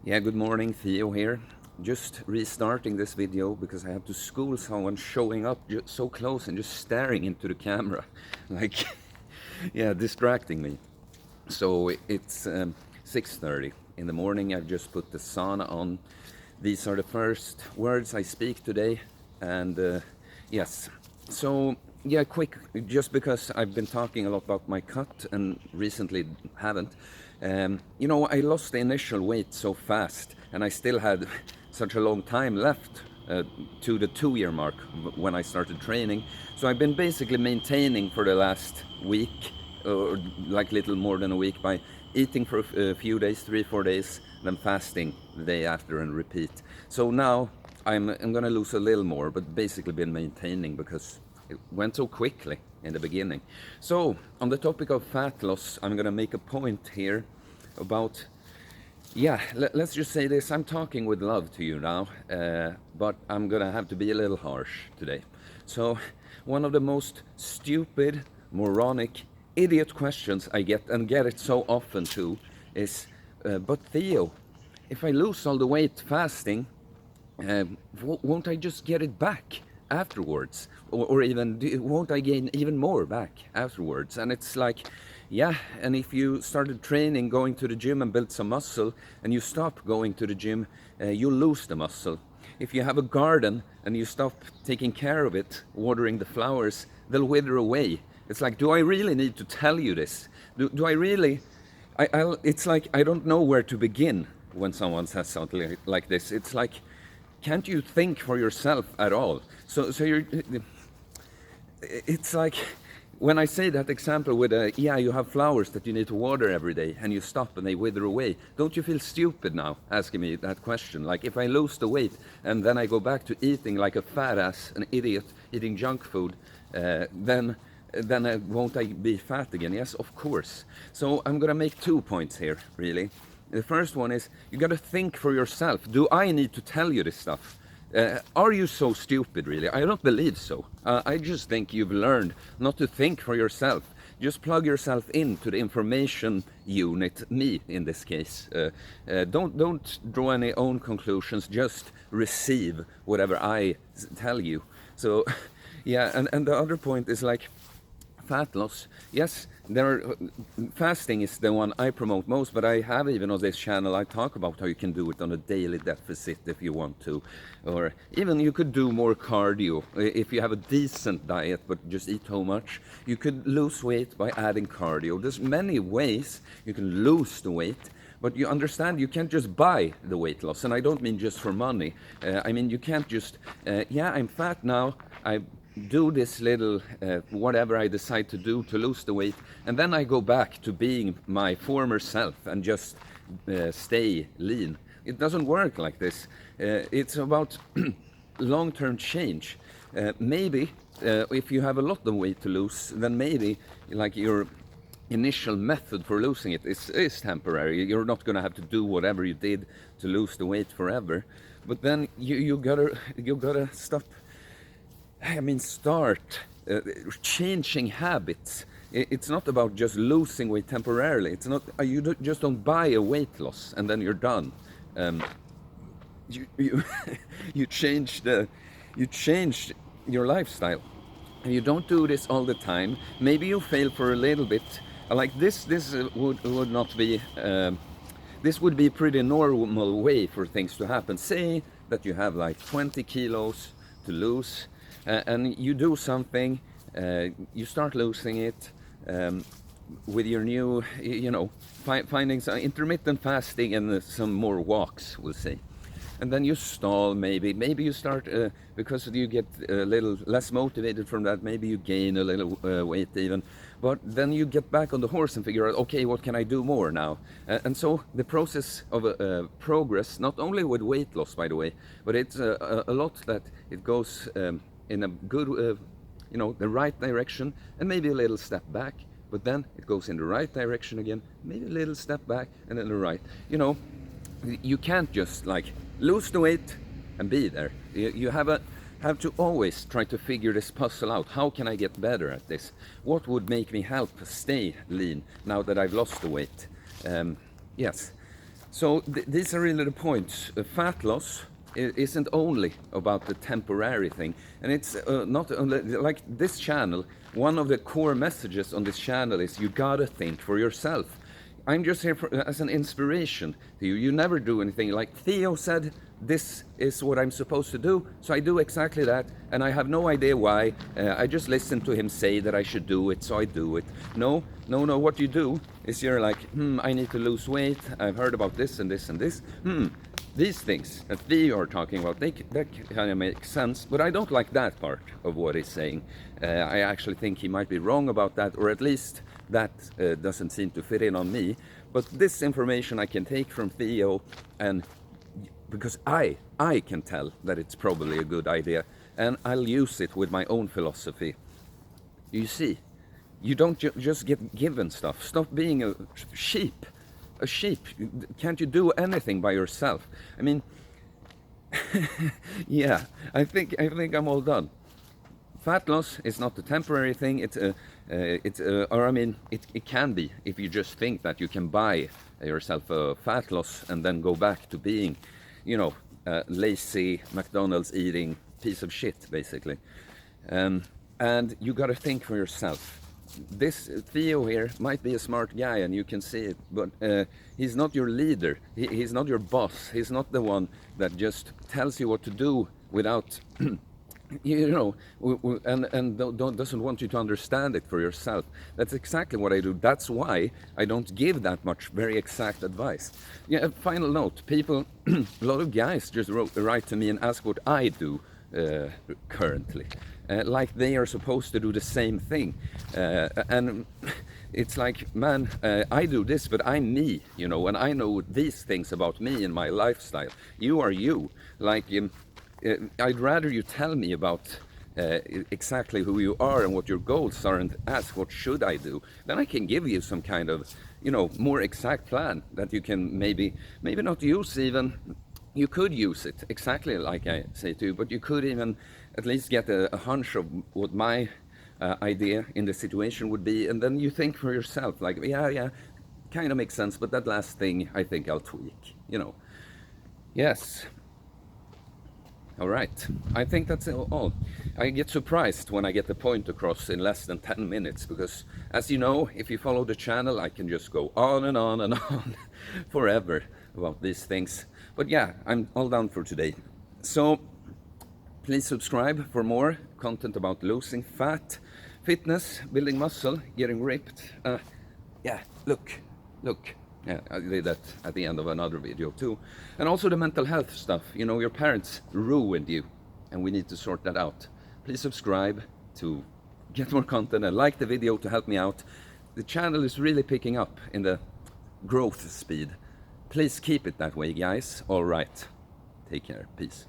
Yeah, good morning, Theo here. Just restarting this video because I have to school someone showing up so close and just staring into the camera. Like, yeah, distracting me. So it's 6:30 in the morning. I've just put the sauna on. These are the first words I speak today. And yes, so yeah, quick, just because I've been talking a lot about my cut and recently haven't. I lost the initial weight so fast, and I still had such a long time left to the 2-year mark when I started training. So I've been basically maintaining for the last week, or like little more than a week, by eating for a few days, 3-4 days, then fasting the day after and repeat. So now I'm gonna lose a little more, but basically been maintaining because it went so quickly in the beginning. So on the topic of fat loss, I'm gonna make a point here about, let's just say this. I'm talking with love to you now, but I'm gonna have to be a little harsh today. So one of the most stupid, moronic, idiot questions I get, and get it so often too, is, but Theo, if I lose all the weight fasting, won't I just get it back afterwards? Or even, won't I gain even more back afterwards? And it's like, yeah, and if you started training, going to the gym and build some muscle, and you stop going to the gym, you lose the muscle. If you have a garden and you stop taking care of it, watering the flowers, they'll wither away. It's like, do I really need to tell you this? Do I really? It's like, I don't know where to begin when someone says something like this. It's like, can't you think for yourself at all? So it's like, when I say that example with you have flowers that you need to water every day, and you stop and they wither away. Don't you feel stupid now asking me that question? Like, if I lose the weight and then I go back to eating like a fat ass, an idiot, eating junk food, then won't I be fat again? Yes, of course. So I'm gonna make 2 points here, really. The first one is, you gotta think for yourself. Do I need to tell you this stuff? Are you so stupid, really? I don't believe so. I just think you've learned not to think for yourself. Just plug yourself into the information unit, me in this case. Don't draw any own conclusions, just receive whatever I tell you. So, yeah, and the other point is like, fat loss. Yes, fasting is the one I promote most, but I have, even on this channel, I talk about how you can do it on a daily deficit if you want to, or even you could do more cardio. If you have a decent diet but just eat too much, you could lose weight by adding cardio. There's many ways you can lose the weight. But you understand, you can't just buy the weight loss, and I don't mean just for money. I mean, you can't just, I'm fat now, I do this little whatever I decide to do to lose the weight, and then I go back to being my former self and just stay lean. It doesn't work like this. It's about long-term change. Maybe if you have a lot of weight to lose, then maybe like your initial method for losing it is temporary. You're not going to have to do whatever you did to lose the weight forever, but then you gotta stop. I mean, start changing habits. It's not about just losing weight temporarily. It's not. Just don't buy a weight loss and then you're done. You change your lifestyle, and you don't do this all the time. Maybe you fail for a little bit. Like this would not be. This would be a pretty normal way for things to happen. Say that you have like 20 kilos to lose. And you do something, you start losing it with your new, finding some intermittent fasting and some more walks, we'll say. And then you stall, maybe you start, because you get a little less motivated from that, maybe you gain a little weight even. But then you get back on the horse and figure out, okay, what can I do more now? And so the process of progress, not only with weight loss, by the way, but it's a lot that it goes in a good, the right direction, and maybe a little step back, but then it goes in the right direction again, maybe a little step back, and then the right. You can't just like lose the weight and be there. You have to always try to figure this puzzle out. How can I get better at this? What would make me help stay lean now that I've lost the weight? Yes. So these are really the points. Fat loss isn't only about the temporary thing, and it's not only like this channel. One of the core messages on this channel is you gotta think for yourself. I'm just here as an inspiration to you. You never do anything like Theo said. This is what I'm supposed to do, so I do exactly that, and I have no idea why. I just listen to him say that I should do it, so I do it. No. What you do is you're like, I need to lose weight. I've heard about this and this and this. These things that Theo are talking about, that kind of makes sense, but I don't like that part of what he's saying. I actually think he might be wrong about that, or at least that doesn't seem to fit in on me. But this information I can take from Theo, and because I can tell that it's probably a good idea, and I'll use it with my own philosophy. You see, you don't just get given stuff. Stop being a sheep. A sheep. Can't you do anything by yourself? I mean, yeah, I think I'm all done. Fat loss is not a temporary thing. It can be if you just think that you can buy yourself a fat loss and then go back to being, lazy, McDonald's eating piece of shit, basically. And you got to think for yourself. This Theo here might be a smart guy, and you can see it, but he's not your leader. He's not your boss. He's not the one that just tells you what to do without, and doesn't want you to understand it for yourself. That's exactly what I do. That's why I don't give that much very exact advice. Yeah. Final note: people, a lot of guys just write to me and ask what I do currently. Like they are supposed to do the same thing, and it's like, man, I do this, but I'm me, and I know these things about me and my lifestyle. You are you. Like, I'd rather you tell me about exactly who you are and what your goals are, and ask what should I do. Then I can give you some kind of, more exact plan that you can maybe not use even. You could use it exactly like I say to you, but you could even at least get a hunch of what my idea in the situation would be, and then you think for yourself, like, yeah, kind of makes sense, but that last thing I think I'll tweak, Yes. All right, I think that's all. I get surprised when I get the point across in less than 10 minutes, because as you know, if you follow the channel, I can just go on and on and on forever about these things. But yeah, I'm all done for today. So please subscribe for more content about losing fat, fitness, building muscle, getting ripped. Yeah, look. Yeah, I did that at the end of another video too. And also the mental health stuff. Your parents ruined you, and we need to sort that out. Please subscribe to get more content, and like the video to help me out. The channel is really picking up in the growth speed. Please keep it that way, guys. All right. Take care. Peace.